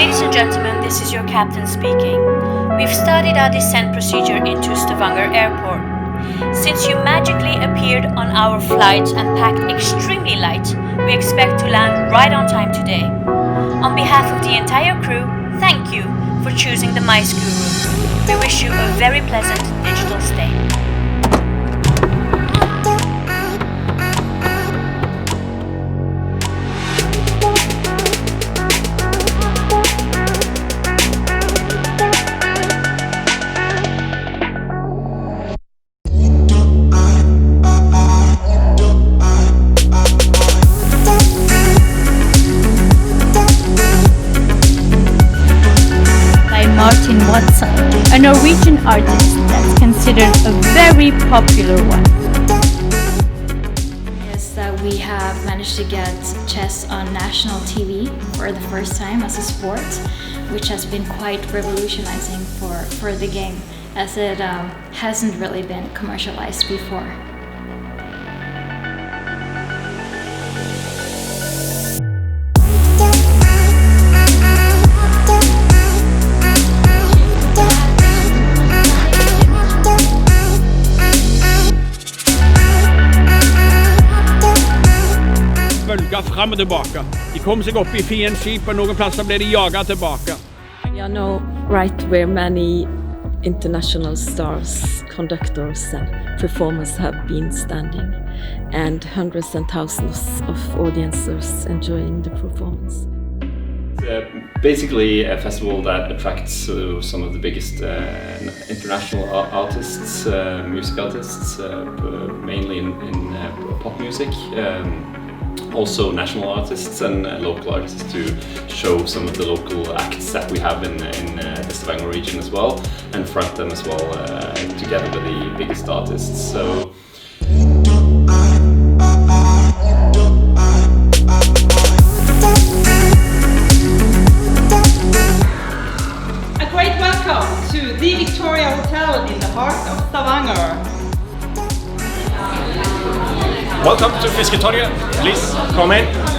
Ladies and gentlemen, this is your captain speaking. We've started our descent procedure into Stavanger Airport. Since you magically appeared on our flight and packed extremely light, we expect to land right on time today. On behalf of the entire crew, thank you for choosing the Mice Guru. We wish you a very pleasant digital stay. A Norwegian artist that's considered a very popular one. Is that we have managed to get chess on national TV for the first time as a sport, which has been quite revolutionizing for the game, as it hasn't really been commercialized before. Bølger frem og tilbake. De kom seg opp i fiendens skip, og noen plasser ble de jaget tilbake. We are now right where many international stars, conductors and performers have been standing, and hundreds and thousands of audiences enjoying the performance. Basically a festival that attracts some of the biggest international artists, music artists, mainly in pop music. Also national artists and local artists to show some of the local acts that we have in the Stavanger region as well, and front them as well together with the biggest artists. So a great welcome to the Victoria Hotel in the heart of Stavanger. Welcome to Fisketorget. Please come in.